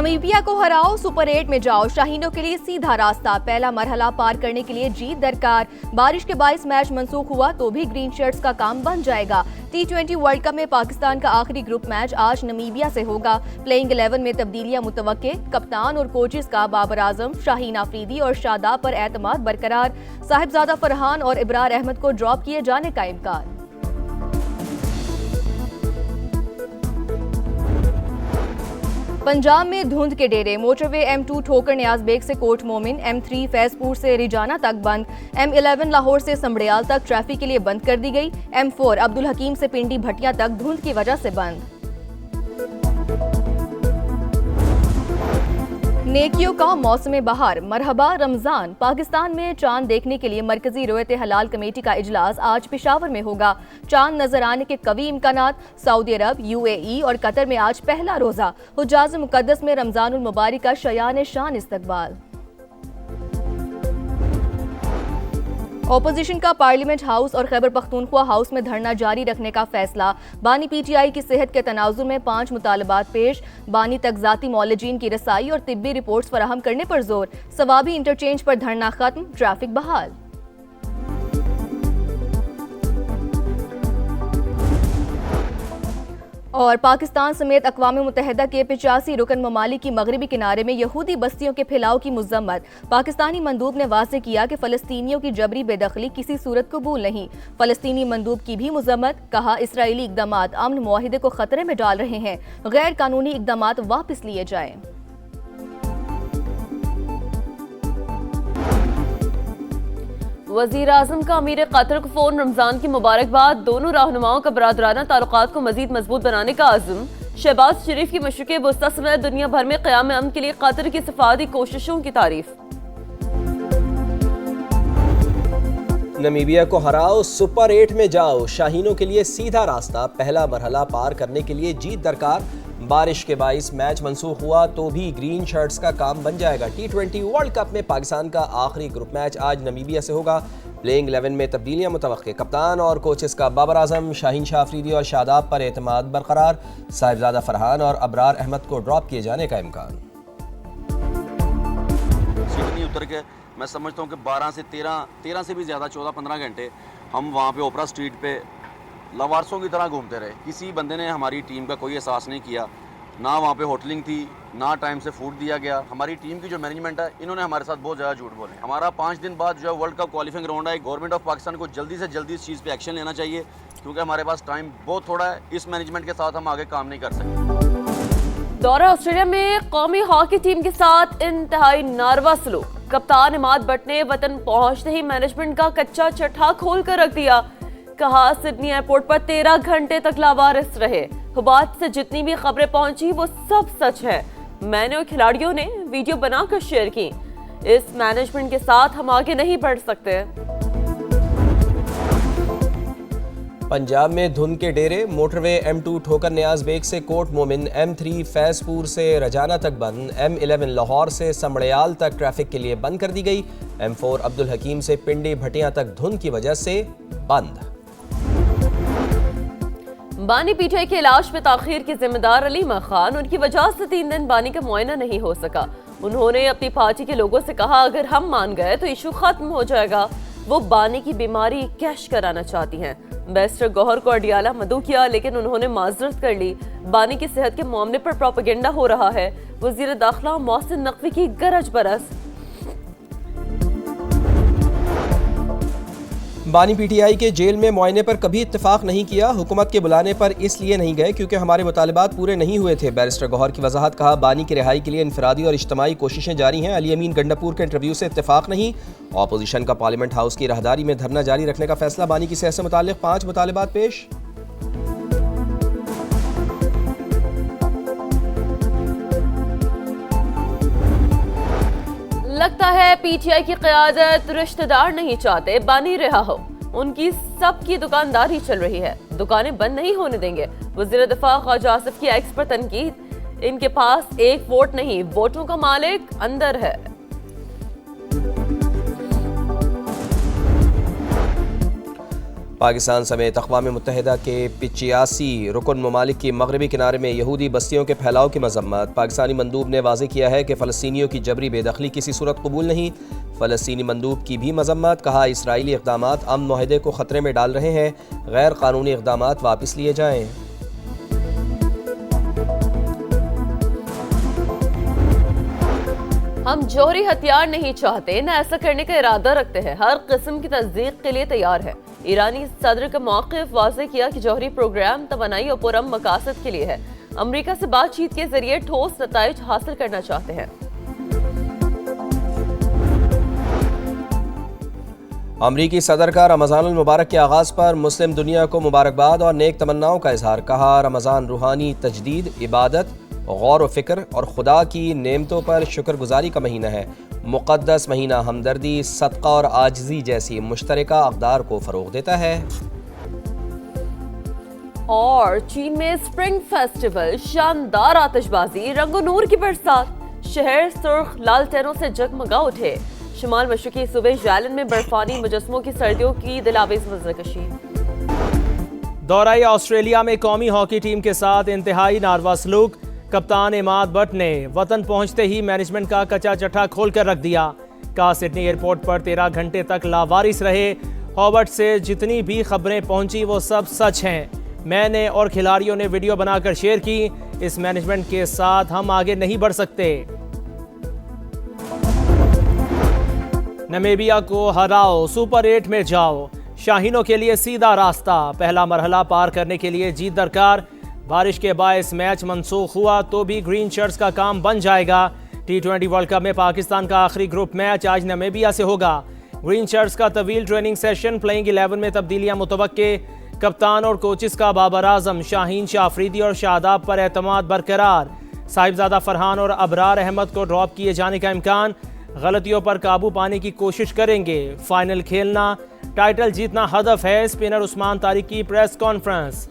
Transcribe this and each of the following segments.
Namibia को हराओ, super 8 में जाओ, शाहीनों के लिए सीधा रास्ता, पहला मरहला पार करने के लिए जीत दरकार। बारिश के बाइस मैच मंसूख हुआ तो भी ग्रीन शर्ट्स का काम बन जाएगा। T20 वर्ल्ड कप में पाकिस्तान का आखिरी ग्रुप मैच आज नमीबिया से होगा। प्लेइंग 11 में तब्दीलियां मुतवक्के, कप्तान और कोचेस का बाबर आजम, शाहीन आफरीदी और शादाब पर एतमाद बरकरार। साहिबजादा फरहान और इब्रार अहमद को ड्रॉप किए जाने का इम्कान। पंजाब में धुंध के डेरे, मोटरवे M2 ठोकर न्याज बेग से कोट मोमिन, M3 फैजपुर से रिजाना तक बंद, M11 लाहौर से समड़ियाल तक ट्रैफिक के लिए बंद कर दी गई, M4 अब्दुल हकीम से पिंडी भटिया तक धुंध की वजह से बंद। नेकियों का मौसम बहार, मरहबा रमजान। पाकिस्तान में चांद देखने के लिए मरकजी रोयत हलाल कमेटी का इजलास आज पेशावर में होगा। चांद नजर आने के कवी इम्कानात। सऊदी अरब, UAE और कतर में आज पहला रोजा। हुज्जाज मुकद्दस में रमजानुल मुबारक का शयान शान इस्तकबाल। ऑपोजिशन का पार्लियामेंट हाउस और खैबर पख्तूनख्वा हाउस में धरना जारी रखने का फैसला। बानी PTI की सेहत के तनाजुर में 5 मुतालबात पेश। बानी तक जाती मौलजीन की रसाई और तिब्बी रिपोर्ट्स फराहम करने पर जोर। सवाबी इंटरचेंज पर धरना खत्म, ट्रैफिक बहाल। और पाकिस्तान समेत अक़वाम मुत्तहिदा के 85 रुकन ममालिक की मगरबी किनारे में यहूदी बस्तियों के फैलाव की मुज़म्मत। पाकिस्तानी मंदूब ने वाज़ेह किया कि फ़लस्तीनियों की जबरी बेदखली किसी सूरत कबूल नहीं। फ़लस्तीनी मंदूब की भी मुज़म्मत, कहा इसराइली इक़दामात अमन मुआहिदे को खतरे में डाल रहे हैं, गैर कानूनी इक़दामात वापस लिए जाएं। वज़ीर आज़म का अमीर कतर को फोन, रमजान की मुबारकबाद। दोनों रहनुमाओं का बरादराना ताल्लुकात को मजीद मजबूत बनाने का आज़म। शहबाज शरीफ की मशरिक़ वस्ता समेत दुनिया भर में क़याम अमन के लिए कतर की सफारती कोशिशों की तारीफ। नमीबिया को हराओ, सुपर 8 में जाओ, शाहीनों के लिए सीधा रास्ता, पहला मरहला पार करने के लिए जीत दरकार। बारिश के बाइस मैच मंसूख हुआ तो भी ग्रीन शर्ट्स का काम बन जाएगा। T20 वर्ल्ड कप में पाकिस्तान का आखिरी ग्रुप मैच आज नमीबिया से होगा। प्लेइंग 11 में तब्दीलियां मुतवक्के, कप्तान और कोचेस का बाबर आजम, शाहीन शाह अफरीदी और शादाब पर एतमाद बरकरार। साहिबजादा फरहान और इब्रार अहमद को ड्रॉप किए जाने का इम्कान। सिडनी उतर के मैं समझता हूँ कि 12 से 13 से भी ज़्यादा 14-15 घंटे हम वहाँ पे ओपरा स्ट्रीट पे लवारसों की तरह घूमते रहे। किसी बंदे ने हमारी टीम का कोई एहसास नहीं किया, ना वहाँ पे होटलिंग थी, ना टाइम से फूड दिया गया। हमारी टीम की जो मैनेजमेंट है, इन्होंने हमारे साथ बहुत ज़्यादा झूठ बोले। हमारा 5 दिन बाद जो है वर्ल्ड कप क्वालिफाइंग राउंड है। गवर्नमेंट ऑफ पाकिस्तान को जल्दी से जल्दी इस चीज़ पे एक्शन लेना चाहिए, क्योंकि हमारे पास टाइम बहुत थोड़ा है। इस मैनेजमेंट के साथ हम आगे काम नहीं कर सकते। दौरा ऑस्ट्रेलिया में कौमी हॉकी टीम के साथ इंतहाई नारवा सलूक। कप्तान इमाद बट ने वतन पहुंचते ही मैनेजमेंट का कच्चा चट्टा खोल कर रख दिया। कहा सिडनी एयरपोर्ट पर 13 घंटे तक लावारिस रहे। हुबात से जितनी भी खबरें पहुंची वो सब सच है। मैंने और खिलाड़ियों ने वीडियो बनाकर शेयर की। इस मैनेजमेंट के साथ हम आगे नहीं बढ़ सकते। पंजाब में धुंध के डेरे, मोटरवे M2 ठोकर न्याज बेग से कोट मोमिन, M3 फैजपुर से रजाना तक बंद, M11 लाहौर से समड़ियाल तक ट्रैफिक के लिए बंद कर दी गई, M4 अब्दुल हकीम से पिंडी भटिया तक धुंध की वजह से बंद। बानी PTI के इलाज में ताखीर की जिम्मेदार अलीमा खान, उनकी वजह से 3 दिन बानी का मुआयना नहीं हो सका। उन्होंने अपनी पार्टी के लोगों से कहा अगर हम मान गए तो इशू खत्म हो जाएगा। वो बानी की बीमारी कैश कराना चाहती हैं। बैरिस्टर गौहर को अडियाला मदऊ किया, लेकिन उन्होंने माजरत कर ली। बानी की सेहत के मामले पर प्रोपेगेंडा हो रहा है। वजीर दाखिला मोहसिन नकवी की गरज बरस। बानी PTI के जेल में मुआयने पर कभी इत्तेफाक नहीं किया। हुकूमत के बुलाने पर इसलिए नहीं गए क्योंकि हमारे मुतालिबात पूरे नहीं हुए थे। बैरिस्टर गौहर की वजाहत, कहा बानी की रिहाई के लिए इनफरादी और इज्तमाई कोशिशें जारी हैं। अली अमीन गंडापुर के इंटरव्यू से इत्तेफाक नहीं। ऑपोजिशन का पार्लियामेंट हाउस की राहदारी में धरना जारी रखने का फैसला। बानी की सेहत से मुताल्लिक 5 मुतालिबात पेश। लगता है PTI की क़यादत रिश्तेदार नहीं चाहते बानी रिहा हो। उनकी सबकी दुकानदारी चल रही है, दुकानें बंद नहीं होने देंगे। वज़ीर दिफा ख्वाजा आसिफ की एक्स पर तनकीद, इनके पास एक वोट नहीं, वोटों का मालिक अंदर है। पाकिस्तान समेत अक़वाम मुत्तहिदा के 85 रुकन ममालिक की मगरबी किनारे में यहूदी बस्तियों के फैलाव की मजम्मत। पाकिस्तानी मंदूब ने वाज़ेह किया है कि फ़लस्तीनियों की जबरी बेदखली किसी सूरत कबूल नहीं। फ़लस्तीनी मंदूब की भी मजम्मत। कहा, इसराइली इक़दामात अमन मुआहदे को ख़तरे में डाल रहे हैं, गैर कानूनी इक़दामात वापस लिए जाएँ। हम जौहरी हथियार नहीं चाहते, न ऐसा करने का इरादा रखते हैं, हर किस्म की तस्दीक के लिए तैयार है। ईरानी सदर का मौक़िफ़ वाज़ेह किया कि जौहरी प्रोग्राम तवानाई और पुरअमन मकासद के लिए है। अमरीका से बातचीत के जरिए ठोस नताइज हासिल करना चाहते हैं। अमरीकी सदर का रमज़ानुल मुबारक के आगाज़ पर मुस्लिम दुनिया को मुबारकबाद और नेक तमन्नाओं का इजहार। कहा, रमज़ान रूहानी तजदीद, इबादत, गौर व फ़िक्र और खुदा की नेमतों पर शुक्रगुजारी का महीना है। मुक़द्दस महीना हमदर्दी, सदका और आजिज़ी जैसी मुश्तरका अक़दार को फ़रोग़ देता है। और चीन में स्प्रिंग फेस्टिवल, शानदार आतिशबाजी, रंगो नूर की बरसात, शहर सुर्ख लालटेनों से जगमगा उठे। शुमाल मशरक़ी सूबे जैलन में बर्फानी मुजस्मों की सर्दियों की दिलावेज़ मंज़रकशी। दौरा ऑस्ट्रेलिया में कौमी हॉकी टीम के साथ इंतहाई नारवा सलूक। कप्तान इमाद बट ने वतन पहुंचते ही मैनेजमेंट का कच्चा चट्टा खोल कर रख दिया। कहा, सिडनी एयरपोर्ट पर 13 घंटे तक लावारिस रहे। हॉबर्ट से जितनी भी खबरें पहुंची वो सब सच हैं। मैंने और खिलाड़ियों ने वीडियो बनाकर शेयर की। इस मैनेजमेंट के साथ हम आगे नहीं बढ़ सकते। नमीबिया को हराओ, सुपर 8 में जाओ, शाहीनों के लिए सीधा रास्ता। पहला मरहला पार करने के लिए जीत दरकार। बारिश के बायस मैच मनसूख हुआ तो भी ग्रीन शर्ट्स का काम बन जाएगा। T20 वर्ल्ड कप में पाकिस्तान का आखिरी ग्रुप मैच आज नमीबिया से होगा। ग्रीन शर्ट्स का तवील ट्रेनिंग सेशन, प्लेइंग 11 में तब्दीलियां मुतवक्के। कप्तान और कोचिस का बाबर आजम, शाहीन, शाह अफरीदी और शादाब पर एतमाद बरकरार। साहिबजादा फरहान और अबरार अहमद को ड्रॉप किए जाने का इम्कान। गलतियों पर काबू पाने की कोशिश करेंगे। फाइनल खेलना, टाइटल जीतना हदफ है। स्पिनर उस्मान तारिक की प्रेस कॉन्फ्रेंस।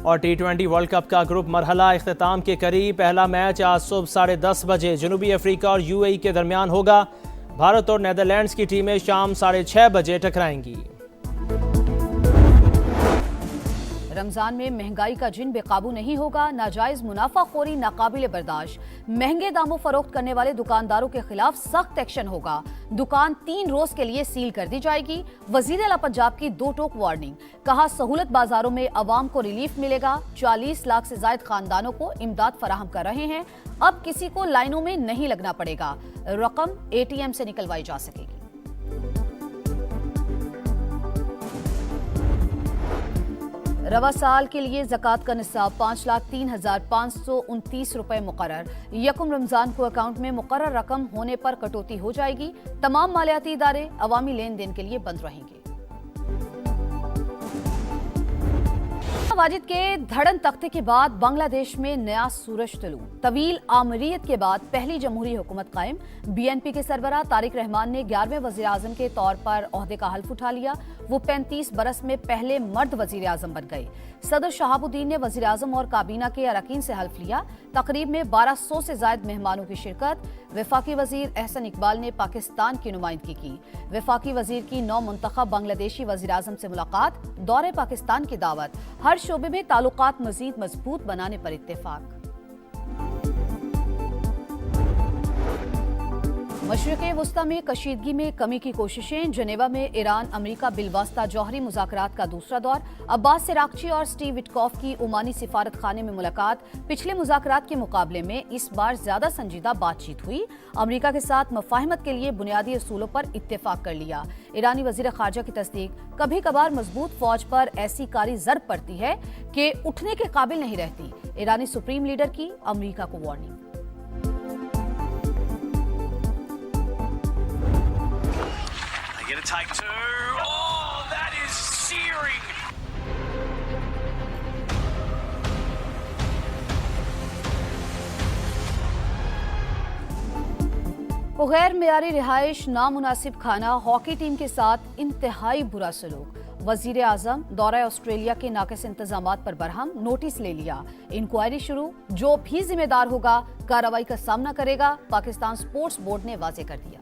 और T20 वर्ल्ड कप का ग्रुप मरहला इख्तिताम के करीब। पहला मैच आज सुबह 10:30 बजे जनूबी अफ्रीका और UAE के दरमियान होगा। भारत और नेदरलैंड्स की टीमें शाम 6:30 बजे टकराएंगी। रमजान में महंगाई का जिन बेकाबू नहीं होगा। नाजायज मुनाफाखोरी नाकाबिले बर्दाश्त। महंगे दामों फरोख्त करने वाले दुकानदारों के खिलाफ सख्त एक्शन होगा। दुकान 3 रोज के लिए सील कर दी जाएगी। वजीर आला पंजाब की 2 टोक वार्निंग। कहा, सहूलत बाजारों में अवाम को रिलीफ मिलेगा। 40 लाख से ज्यादा खानदानों को इमदाद फराहम कर रहे हैं। अब किसी को लाइनों में नहीं लगना पड़ेगा। रकम ATM से निकलवाई जा सकेगी। रवा साल के लिए ज़कात का निसाब 5,03,529 रुपए मुकर्रर। यकम रमजान को अकाउंट में मुकर्रर रकम होने पर कटौती हो जाएगी। तमाम मालियाती इदारे अवामी लेन देन के लिए बंद रहेंगे। वाजिद के धड़न तख्ते के बाद बांग्लादेश में नया सूरज तुलू। तवील आमरीत के बाद पहली जमहूरी हुकूमत कायम। BNP के सरबराह तारिक रहमान ने 11वें वजीर आजम के तौर पर ओहदे का हल्फ उठा लिया। वो 35 बरस में पहले मर्द वजीर आजम बन गए। सदर शहाबुद्दीन ने वजीर आजम और काबीना के अरकान से हल्फ लिया। तकरीब में 1200 से ज्यादा मेहमानों की शिरकत। वफाकी वजीर एहसन इकबाल ने पाकिस्तान की नुमाइंदगी की। वफाकी वजीर की 9 मुंतखब बांग्लादेशी वजीर आजम से मुलाकात। दौरे पाकिस्तान की दावत। हर शोबे में ताल्लुकात मजीद मजबूत बनाने पर इत्तेफाक। मशरिक़ वस्ता में कशीदगी में कमी की कोशिशें। जनेवा में ईरान अमेरिका बिलवास्ता जौहरी मुज़ाकरात का दूसरा दौर। अब्बास सिरागची और स्टीव विटकॉफ की ओमानी सिफारत खाने में मुलाकात। पिछले मुज़ाकरात के मुकाबले में इस बार ज्यादा संजीदा बातचीत हुई। अमेरिका के साथ मुफाहमत के लिए बुनियादी असूलों पर इत्तेफाक कर लिया। ईरानी वज़ीर ख़ारजा की तस्दीक। कभी कभार मजबूत फौज पर ऐसी कारी ज़र्ब पड़ती है कि उठने के काबिल नहीं रहती। ईरानी सुप्रीम लीडर की अमेरिका को warning. Take 2. Oh, that is searing. गैर मियारी रिहाइश, नामुनासिब खाना, हॉकी टीम के साथ इंतहाई बुरा सलूक। वजीर आजम दौरा ऑस्ट्रेलिया के नाक़िस इंतजामात पर बरहम। नोटिस ले लिया। इंक्वायरी शुरू। जो भी जिम्मेदार होगा कार्रवाई का सामना करेगा। पाकिस्तान स्पोर्ट्स बोर्ड ने वाजे कर दिया।